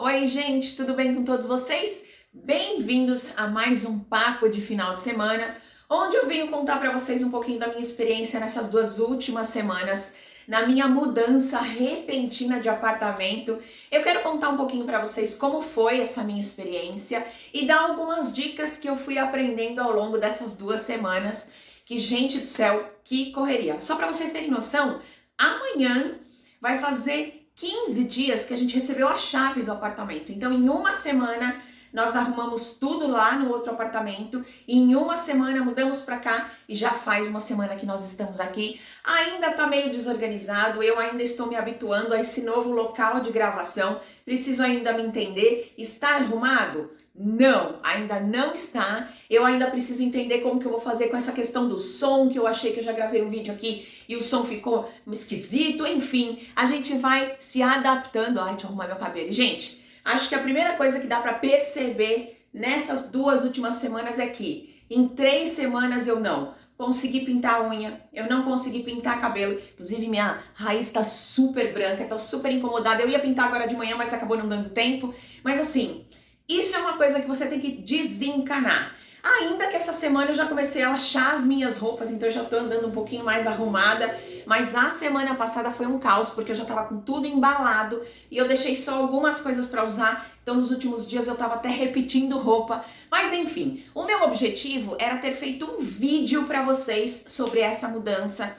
Oi, gente, tudo bem com todos vocês? Bem-vindos a mais um papo de final de semana, onde eu venho contar para vocês um pouquinho da minha experiência nessas 2 últimas semanas, na minha mudança repentina de apartamento. Eu quero contar um pouquinho para vocês como foi essa minha experiência e dar algumas dicas que eu fui aprendendo ao longo dessas 2 semanas. Que, gente do céu, que correria! Só para vocês terem noção, amanhã vai fazer 15 dias que a gente recebeu a chave do apartamento. Então, em uma semana, nós arrumamos tudo lá no outro apartamento. E em uma semana mudamos para cá e já faz uma semana que nós estamos aqui. Ainda tá meio desorganizado, eu ainda estou me habituando a esse novo local de gravação. Preciso ainda me entender. Está arrumado? Não, ainda não está. Eu ainda preciso entender como que eu vou fazer com essa questão do som, que eu achei que eu já gravei um vídeo aqui e o som ficou esquisito. Enfim, a gente vai se adaptando. Ai, deixa eu arrumar meu cabelo. Gente, acho que a primeira coisa que dá pra perceber nessas 2 últimas semanas é que em 3 semanas eu não consegui pintar a unha, eu não consegui pintar cabelo. Inclusive minha raiz tá super branca, tô super incomodada. Eu ia pintar agora de manhã, mas acabou não dando tempo. Mas assim, isso é uma coisa que você tem que desencanar. Ainda que essa semana eu já comecei a achar as minhas roupas, então eu já tô andando um pouquinho mais arrumada, mas a semana passada foi um caos, porque eu já tava com tudo embalado e eu deixei só algumas coisas pra usar, então nos últimos dias eu tava até repetindo roupa, mas enfim, o meu objetivo era ter feito um vídeo pra vocês sobre essa mudança,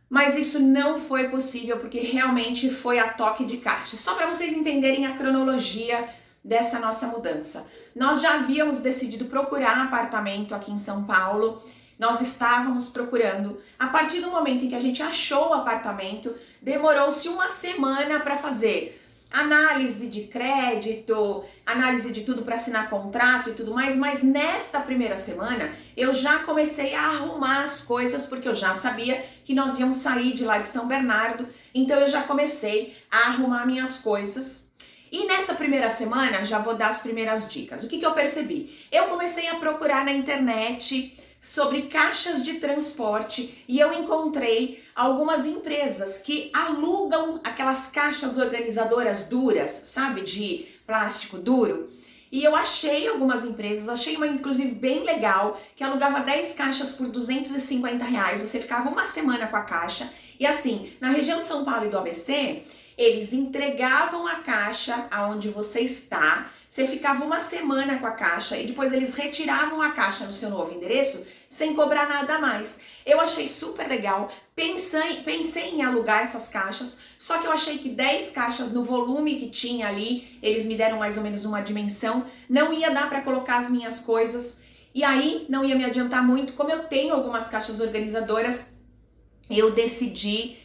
mas isso não foi possível porque realmente foi a toque de caixa. Só pra vocês entenderem a cronologia dessa nossa mudança. Nós já havíamos decidido procurar apartamento aqui em São Paulo, nós estávamos procurando. A partir do momento em que a gente achou o apartamento, demorou-se uma semana para fazer análise de crédito, análise de tudo para assinar contrato e tudo mais, mas nesta primeira semana eu já comecei a arrumar as coisas, porque eu já sabia que nós íamos sair de lá de São Bernardo, então eu já comecei a arrumar minhas coisas. E nessa primeira semana, já vou dar as primeiras dicas. O que eu percebi? Eu comecei a procurar na internet sobre caixas de transporte e eu encontrei algumas empresas que alugam aquelas caixas organizadoras duras, sabe, de plástico duro. E eu achei algumas empresas, achei uma inclusive bem legal, que alugava 10 caixas por R$ 250. Você ficava uma semana com a caixa e assim, na região de São Paulo e do ABC, eles entregavam a caixa aonde você está, você ficava uma semana com a caixa e depois eles retiravam a caixa no seu novo endereço sem cobrar nada a mais. Eu achei super legal, pensei em alugar essas caixas, só que eu achei que 10 caixas no volume que tinha ali, eles me deram mais ou menos uma dimensão, não ia dar para colocar as minhas coisas e aí não ia me adiantar muito. Como eu tenho algumas caixas organizadoras, eu decidi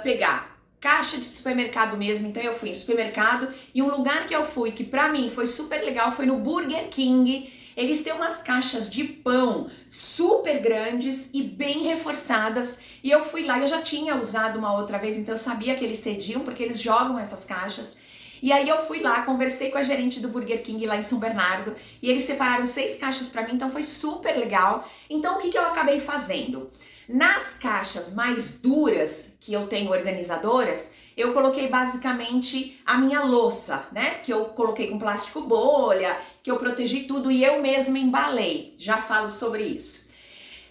pegar caixa de supermercado mesmo. Então eu fui em supermercado e um lugar que eu fui que pra mim foi super legal foi no Burger King. Eles têm umas caixas de pão super grandes e bem reforçadas e eu fui lá, eu já tinha usado uma outra vez, então eu sabia que eles cediam porque eles jogam essas caixas. E aí eu fui lá, conversei com a gerente do Burger King lá em São Bernardo e eles separaram 6 caixas pra mim, então foi super legal. Então o que eu acabei fazendo? Nas caixas mais duras que eu tenho organizadoras, eu coloquei basicamente a minha louça, né? Que eu coloquei com plástico bolha, que eu protegi tudo e eu mesma embalei. Já falo sobre isso.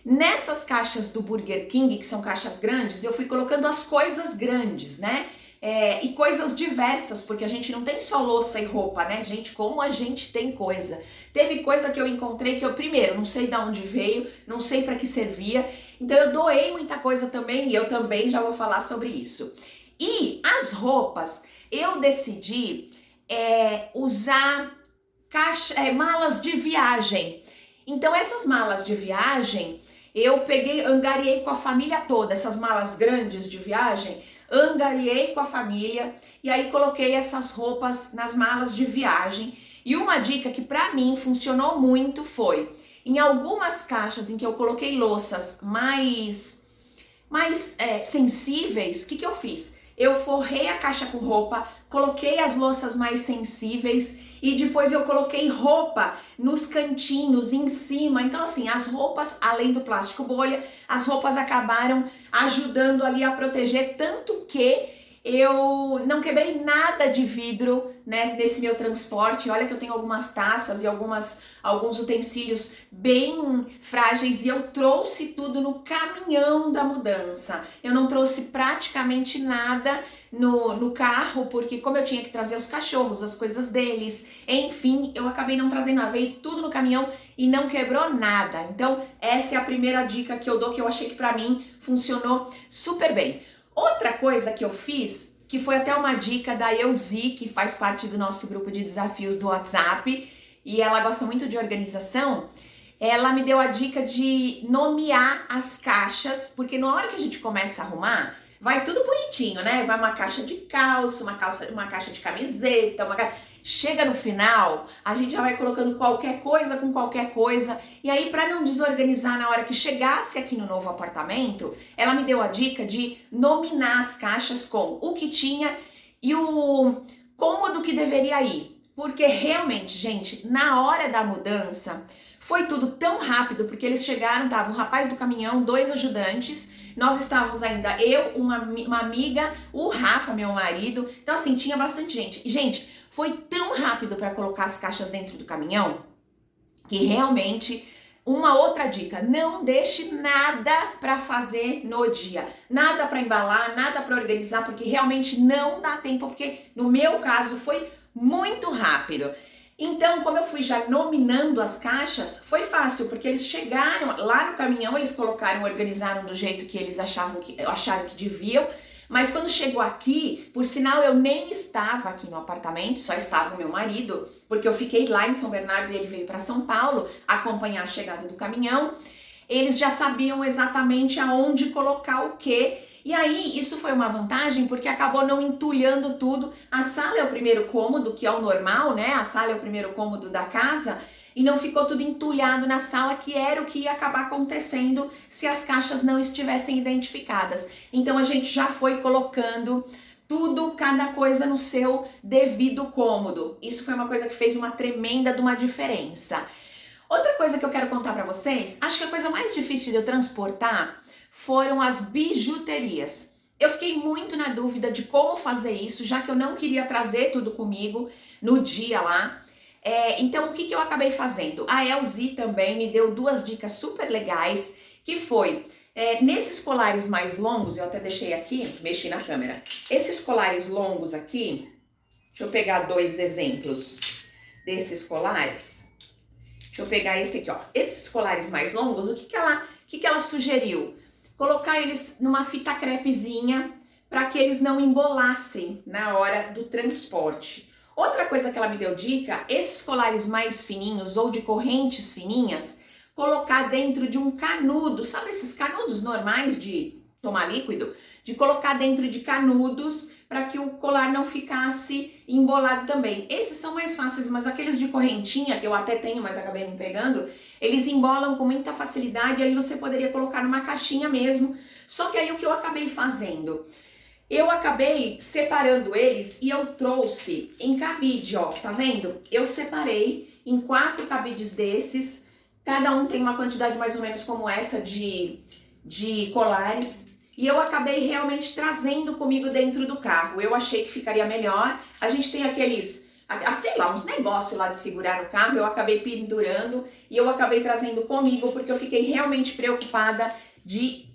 Nessas caixas do Burger King, que são caixas grandes, eu fui colocando as coisas grandes, né? E coisas diversas, porque a gente não tem só louça e roupa, né, gente? Como a gente tem coisa. Teve coisa que eu encontrei que eu, primeiro, não sei de onde veio, não sei para que servia, então eu doei muita coisa também e eu também já vou falar sobre isso. E as roupas, eu decidi usar malas de viagem. Então essas malas de viagem, eu peguei, angariei com a família toda, essas malas grandes de viagem, angariei com a família e aí coloquei essas roupas nas malas de viagem. E uma dica que pra mim funcionou muito foi, em algumas caixas em que eu coloquei louças mais sensíveis, o que eu fiz? Eu forrei a caixa com roupa, coloquei as louças mais sensíveis e depois eu coloquei roupa nos cantinhos, em cima. Então assim, as roupas, além do plástico bolha, as roupas acabaram ajudando ali a proteger, tanto que Eu não quebrei nada de vidro, né, nesse meu transporte. Olha que eu tenho algumas taças e alguns utensílios bem frágeis e eu trouxe tudo no caminhão da mudança. Eu não trouxe praticamente nada no carro, porque como eu tinha que trazer os cachorros, as coisas deles, enfim, eu acabei não trazendo nada. Veio tudo no caminhão e não quebrou nada. Então, essa é a primeira dica que eu dou, que eu achei que pra mim funcionou super bem. Outra coisa que eu fiz, que foi até uma dica da Elzi, que faz parte do nosso grupo de desafios do WhatsApp, e ela gosta muito de organização, ela me deu a dica de nomear as caixas, porque na hora que a gente começa a arrumar, vai tudo bonitinho, né? Vai uma caixa de calça, uma caixa de camiseta, chega no final, a gente já vai colocando qualquer coisa com qualquer coisa. E aí, para não desorganizar na hora que chegasse aqui no novo apartamento, ela me deu a dica de nominar as caixas com o que tinha e o cômodo que deveria ir. Porque realmente, gente, na hora da mudança, foi tudo tão rápido, porque eles chegaram, tava o rapaz do caminhão, 2 ajudantes, nós estávamos ainda, eu, uma amiga, o Rafa, meu marido, então assim, tinha bastante gente. E, gente, foi tão rápido para colocar as caixas dentro do caminhão, que realmente, uma outra dica, não deixe nada para fazer no dia, nada para embalar, nada para organizar, porque realmente não dá tempo, porque no meu caso foi muito rápido. Então, como eu fui já nominando as caixas, foi fácil, porque eles chegaram lá no caminhão, eles colocaram, organizaram do jeito que eles acharam que deviam, mas quando chegou aqui, por sinal eu nem estava aqui no apartamento, só estava o meu marido, porque eu fiquei lá em São Bernardo e ele veio para São Paulo acompanhar a chegada do caminhão, eles já sabiam exatamente aonde colocar o quê. E aí, isso foi uma vantagem porque acabou não entulhando tudo. A sala é o primeiro cômodo, que é o normal, né? A sala é o primeiro cômodo da casa e não ficou tudo entulhado na sala, que era o que ia acabar acontecendo se as caixas não estivessem identificadas. Então, a gente já foi colocando tudo, cada coisa no seu devido cômodo. Isso foi uma coisa que fez uma tremenda de uma diferença. Outra coisa que eu quero contar para vocês, acho que a coisa mais difícil de eu transportar foram as bijuterias. Eu fiquei muito na dúvida de como fazer isso, já que eu não queria trazer tudo comigo no dia lá. Então, o que eu acabei fazendo? A Elzi também me deu 2 dicas super legais, que foi, nesses colares mais longos, eu até deixei aqui, mexi na câmera, esses colares longos aqui, deixa eu pegar 2 exemplos desses colares. Deixa eu pegar esse aqui, ó. Esses colares mais longos, o que ela sugeriu? Colocar eles numa fita crepezinha para que eles não embolassem na hora do transporte. Outra coisa que ela me deu dica, esses colares mais fininhos ou de correntes fininhas, colocar dentro de um canudo, sabe esses canudos normais de tomar líquido? De colocar dentro de canudos para que o colar não ficasse embolado também. Esses são mais fáceis, mas aqueles de correntinha, que eu até tenho, mas acabei não pegando, eles embolam com muita facilidade, e aí você poderia colocar numa caixinha mesmo. Só que aí o que eu acabei fazendo? Eu acabei separando eles e eu trouxe em cabide, ó, tá vendo? Eu separei em 4 cabides desses, cada um tem uma quantidade mais ou menos como essa de colares. E eu acabei realmente trazendo comigo dentro do carro. Eu achei que ficaria melhor. A gente tem aqueles, sei lá, uns negócios lá de segurar no carro. Eu acabei pendurando e eu acabei trazendo comigo porque eu fiquei realmente preocupada de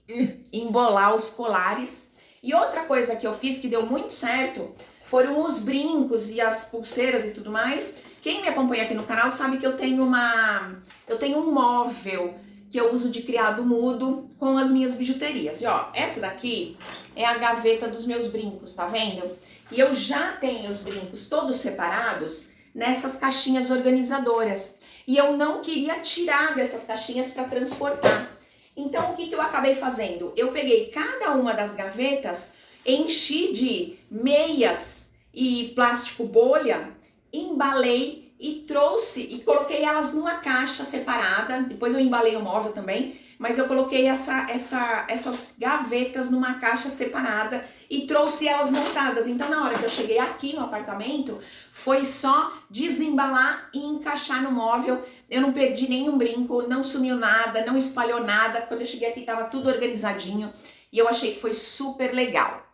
embolar os colares. E outra coisa que eu fiz que deu muito certo foram os brincos e as pulseiras e tudo mais. Quem me acompanha aqui no canal sabe que eu tenho um móvel que eu uso de criado mudo com as minhas bijuterias. E ó, essa daqui é a gaveta dos meus brincos, tá vendo? E eu já tenho os brincos todos separados nessas caixinhas organizadoras. E eu não queria tirar dessas caixinhas para transportar. Então, o que eu acabei fazendo? Eu peguei cada uma das gavetas, enchi de meias e plástico bolha, embalei e trouxe e coloquei elas numa caixa separada. Depois eu embalei o móvel também, mas eu coloquei essas gavetas numa caixa separada e trouxe elas montadas. Então, na hora que eu cheguei aqui no apartamento, foi só desembalar e encaixar no móvel. Eu não perdi nenhum brinco, não sumiu nada, não espalhou nada. Quando eu cheguei aqui, estava tudo organizadinho e eu achei que foi super legal.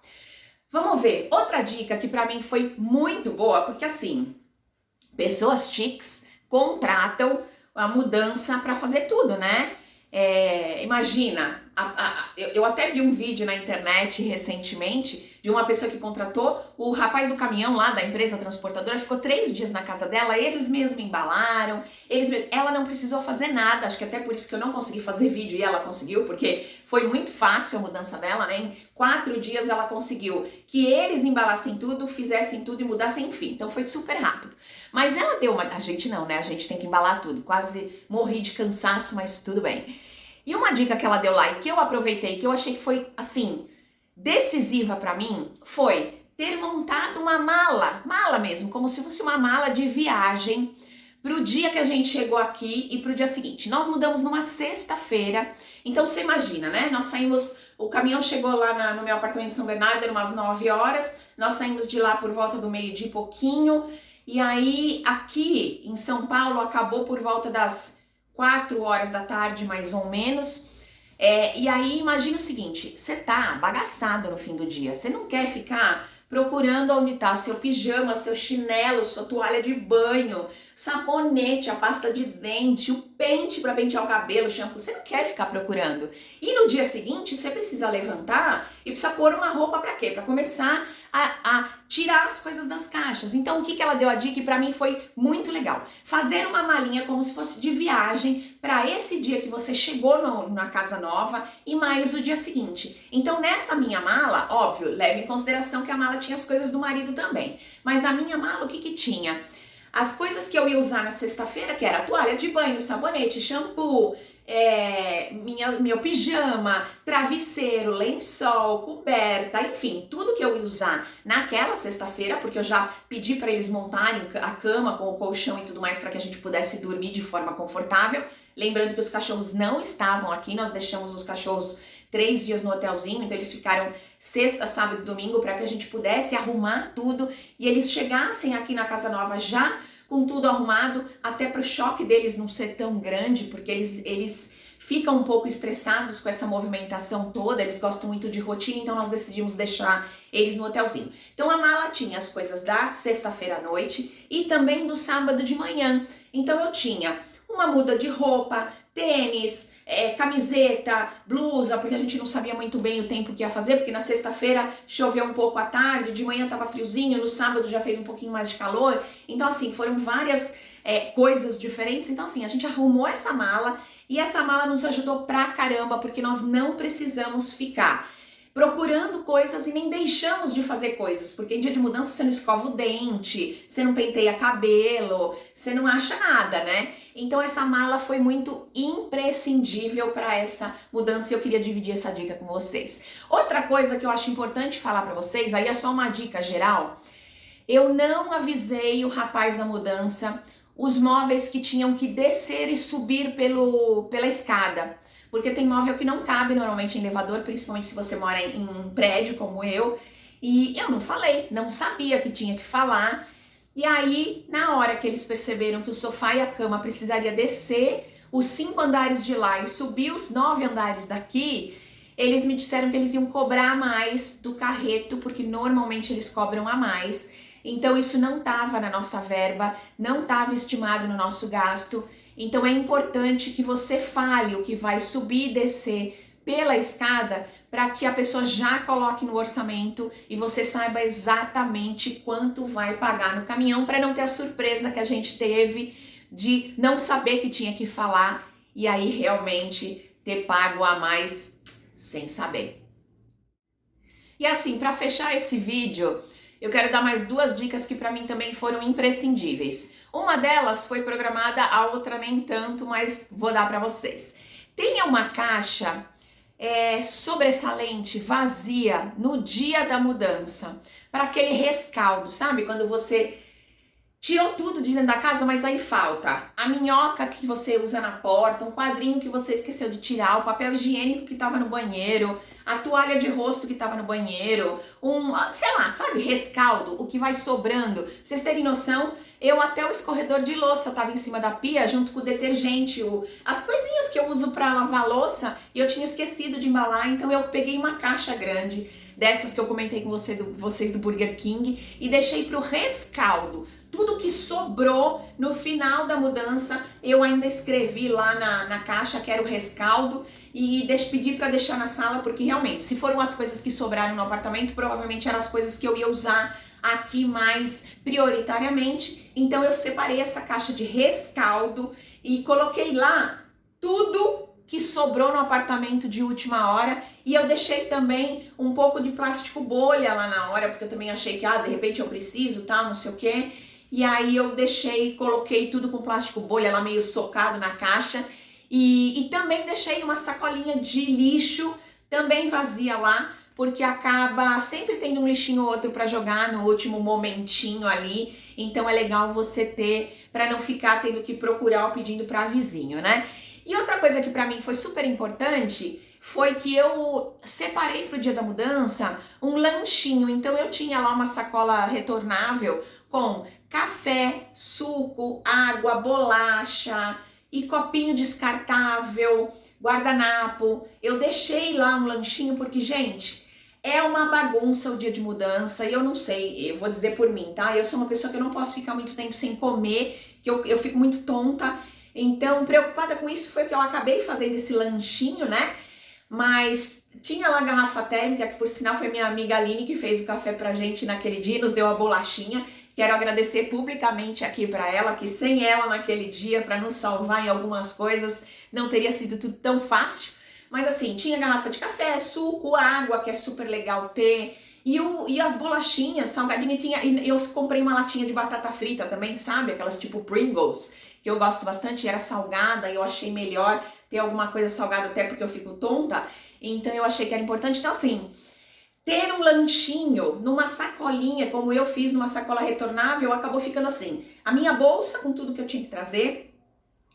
Vamos ver, outra dica que pra mim foi muito boa, porque assim, pessoas chiques contratam a mudança para fazer tudo, né? Imagina, eu até vi um vídeo na internet recentemente de uma pessoa que contratou o rapaz do caminhão lá da empresa transportadora, ficou 3 dias na casa dela, eles mesmos embalaram, ela não precisou fazer nada, acho que até por isso que eu não consegui fazer vídeo e ela conseguiu, porque foi muito fácil a mudança dela, né? Em 4 dias ela conseguiu que eles embalassem tudo, fizessem tudo e mudassem, enfim, então foi super rápido. Mas ela deu a gente não, né? A gente tem que embalar tudo, quase morri de cansaço, mas tudo bem. E uma dica que ela deu lá e que eu aproveitei, que eu achei que foi, assim, decisiva pra mim, foi ter montado uma mala mesmo, como se fosse uma mala de viagem pro dia que a gente chegou aqui e pro dia seguinte. Nós mudamos numa sexta-feira, então você imagina, né? Nós saímos, o caminhão chegou lá no meu apartamento em São Bernardo, eram umas 9 horas, nós saímos de lá por volta do meio-dia e pouquinho, e aí aqui em São Paulo acabou por volta das 4 horas da tarde, mais ou menos. E aí imagina o seguinte, você tá bagaçado no fim do dia, você não quer ficar procurando onde tá seu pijama, seu chinelo, sua toalha de banho, sabonete, a pasta de dente, o pente para pentear o cabelo, shampoo, você não quer ficar procurando. E no dia seguinte você precisa levantar e precisa pôr uma roupa para quê? Para começar a tirar as coisas das caixas. Então o que ela deu a dica e para mim foi muito legal? Fazer uma malinha como se fosse de viagem para esse dia que você chegou na casa nova e mais o dia seguinte. Então nessa minha mala, óbvio, leve em consideração que a mala tinha as coisas do marido também. Mas na minha mala o que tinha? As coisas que eu ia usar na sexta-feira, que era a toalha de banho, sabonete, shampoo, meu pijama, travesseiro, lençol, coberta, enfim, tudo que eu ia usar naquela sexta-feira, porque eu já pedi para eles montarem a cama com o colchão e tudo mais para que a gente pudesse dormir de forma confortável. Lembrando que os cachorros não estavam aqui, nós deixamos os cachorros 3 dias no hotelzinho, então eles ficaram sexta, sábado e domingo para que a gente pudesse arrumar tudo e eles chegassem aqui na casa nova já com tudo arrumado, até para o choque deles não ser tão grande, porque eles ficam um pouco estressados com essa movimentação toda, eles gostam muito de rotina, então nós decidimos deixar eles no hotelzinho. Então a mala tinha as coisas da sexta-feira à noite e também do sábado de manhã. Então eu tinha uma muda de roupa, tênis, camiseta, blusa, porque a gente não sabia muito bem o tempo que ia fazer, porque na sexta-feira choveu um pouco à tarde, de manhã tava friozinho, no sábado já fez um pouquinho mais de calor, então assim, foram várias coisas diferentes, então assim, a gente arrumou essa mala e essa mala nos ajudou pra caramba, porque nós não precisamos ficar procurando coisas e nem deixamos de fazer coisas, porque em dia de mudança você não escova o dente, você não penteia cabelo, você não acha nada, né? Então essa mala foi muito imprescindível para essa mudança e eu queria dividir essa dica com vocês. Outra coisa que eu acho importante falar para vocês, aí é só uma dica geral, eu não avisei o rapaz da mudança os móveis que tinham que descer e subir pela escada. Porque tem móvel que não cabe normalmente em elevador, principalmente se você mora em um prédio como eu. E eu não falei, não sabia que tinha que falar. E aí, na hora que eles perceberam que o sofá e a cama precisaria descer os 5 andares de lá e subir os 9 andares daqui, eles me disseram que eles iam cobrar a mais do carreto, porque normalmente eles cobram a mais. Então isso não estava na nossa verba, não estava estimado no nosso gasto. Então é importante que você fale o que vai subir e descer pela escada para que a pessoa já coloque no orçamento e você saiba exatamente quanto vai pagar no caminhão, para não ter a surpresa que a gente teve de não saber que tinha que falar e aí realmente ter pago a mais sem saber. E assim, para fechar esse vídeo, eu quero dar mais 2 dicas que para mim também foram imprescindíveis. Uma delas foi programada, a outra nem tanto, mas vou dar para vocês. Tenha uma caixa sobressalente, vazia, no dia da mudança, para aquele rescaldo, sabe? Quando você tirou tudo de dentro da casa, mas aí falta a minhoca que você usa na porta, um quadrinho que você esqueceu de tirar, o papel higiênico que estava no banheiro, a toalha de rosto que estava no banheiro, sei lá, sabe, rescaldo, o que vai sobrando. Pra vocês terem noção, até o escorredor de louça estava em cima da pia, junto com o detergente, as coisinhas que eu uso para lavar louça, e eu tinha esquecido de embalar, então eu peguei uma caixa grande, dessas que eu comentei com vocês do Burger King, e deixei pro rescaldo. Tudo que sobrou no final da mudança, eu ainda escrevi lá na caixa que era o rescaldo e pedi para deixar na sala, porque realmente, se foram as coisas que sobraram no apartamento, provavelmente eram as coisas que eu ia usar aqui mais prioritariamente. Então eu separei essa caixa de rescaldo e coloquei lá tudo que sobrou no apartamento de última hora, e eu deixei também um pouco de plástico bolha lá na hora, porque eu também achei que, de repente eu preciso, tal, não sei o quê. E aí eu coloquei tudo com plástico bolha lá meio socado na caixa, e também deixei uma sacolinha de lixo também vazia lá, porque acaba sempre tendo um lixinho ou outro para jogar no último momentinho ali, então é legal você ter, para não ficar tendo que procurar ou pedindo para vizinho, né? E outra coisa que para mim foi super importante foi que eu separei para o dia da mudança um lanchinho. Então eu tinha lá uma sacola retornável com café, suco, água, bolacha e copinho descartável, guardanapo. Eu deixei lá um lanchinho porque, gente, é uma bagunça o dia de mudança e eu não sei, eu vou dizer por mim, tá? Eu sou uma pessoa que eu não posso ficar muito tempo sem comer, que eu fico muito tonta. Então, preocupada com isso, foi que eu acabei fazendo esse lanchinho, né? Mas tinha lá a garrafa térmica, que por sinal foi minha amiga Aline que fez o café pra gente naquele dia, nos deu a bolachinha. Quero agradecer publicamente aqui pra ela, que sem ela naquele dia, pra nos salvar em algumas coisas, não teria sido tudo tão fácil. Mas assim, tinha garrafa de café, suco, água, que é super legal ter. E as bolachinhas, salgadinho, eu comprei uma latinha de batata frita também, sabe? Aquelas tipo Pringles, que eu gosto bastante, era salgada, e eu achei melhor ter alguma coisa salgada até porque eu fico tonta, então eu achei que era importante. Então assim, ter um lanchinho numa sacolinha, como eu fiz numa sacola retornável, acabou ficando assim, a minha bolsa com tudo que eu tinha que trazer,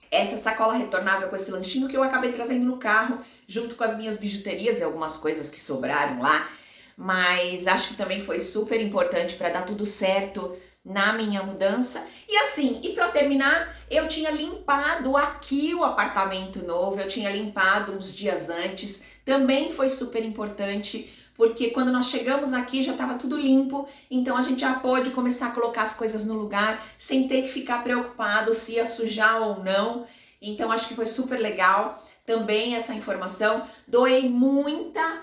essa sacola retornável com esse lanchinho que eu acabei trazendo no carro, junto com as minhas bijuterias e algumas coisas que sobraram lá, mas acho que também foi super importante para dar tudo certo na minha mudança. E assim, e para terminar, eu tinha limpado aqui o apartamento novo, eu tinha limpado uns dias antes, também foi super importante, porque quando nós chegamos aqui já estava tudo limpo, então a gente já pôde começar a colocar as coisas no lugar, sem ter que ficar preocupado se ia sujar ou não, então acho que foi super legal. Também essa informação, doei muita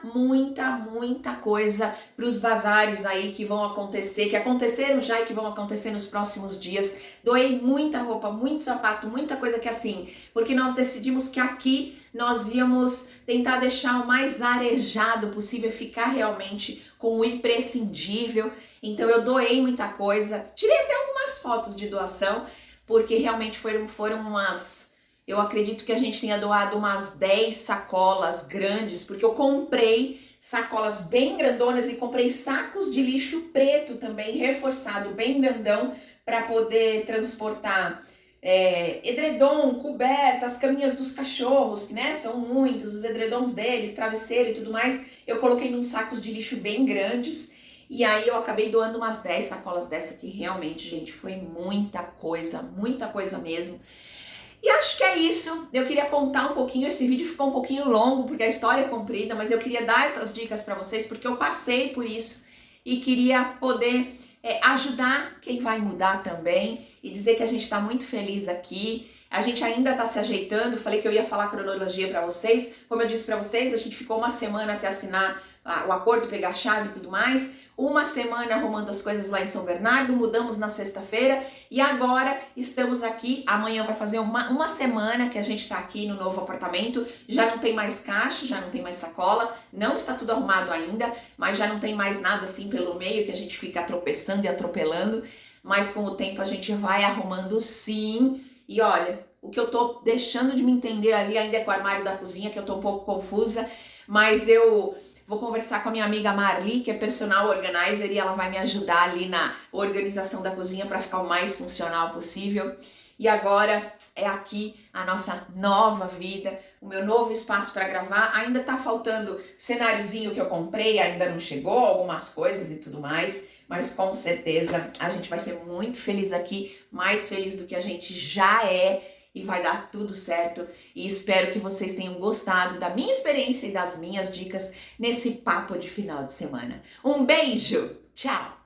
coisa para os bazares aí que vão acontecer, que aconteceram já e que vão acontecer nos próximos dias. Doei muita roupa, muito sapato, muita coisa que assim, porque nós decidimos que aqui nós íamos tentar deixar o mais arejado possível, ficar realmente com o imprescindível. Então eu doei muita coisa, tirei até algumas fotos de doação, porque realmente foram umas... Eu acredito que a gente tenha doado umas 10 sacolas grandes, porque eu comprei sacolas bem grandonas e comprei sacos de lixo preto também, reforçado, bem grandão, para poder transportar edredom, coberta, as caminhas dos cachorros, que né, são muitos, os edredons deles, travesseiro e tudo mais. Eu coloquei num sacos de lixo bem grandes e aí eu acabei doando umas 10 sacolas dessa, que realmente, gente, foi muita coisa mesmo. E acho que é isso, eu queria contar um pouquinho, esse vídeo ficou um pouquinho longo porque a história é comprida, mas eu queria dar essas dicas para vocês porque eu passei por isso e queria poder ajudar quem vai mudar também e dizer que a gente está muito feliz aqui, a gente ainda está se ajeitando, falei que eu ia falar cronologia para vocês, como eu disse para vocês, a gente ficou uma semana até assinar o acordo, pegar a chave e tudo mais, uma semana arrumando as coisas lá em São Bernardo, mudamos na sexta-feira e agora estamos aqui, amanhã vai fazer uma semana que a gente está aqui no novo apartamento, já não tem mais caixa, já não tem mais sacola, não está tudo arrumado ainda, mas já não tem mais nada assim pelo meio que a gente fica tropeçando e atropelando, mas com o tempo a gente vai arrumando sim. E olha, o que eu tô deixando de me entender ali ainda é com o armário da cozinha, que eu tô um pouco confusa, mas eu vou conversar com a minha amiga Marli, que é personal organizer, e ela vai me ajudar ali na organização da cozinha para ficar o mais funcional possível. E agora é aqui a nossa nova vida, o meu novo espaço para gravar. Ainda tá faltando cenáriozinho que eu comprei, ainda não chegou, algumas coisas e tudo mais, mas com certeza a gente vai ser muito feliz aqui, mais feliz do que a gente já é. e vai dar tudo certo. E espero que vocês tenham gostado da minha experiência e das minhas dicas nesse papo de final de semana. Um beijo, tchau!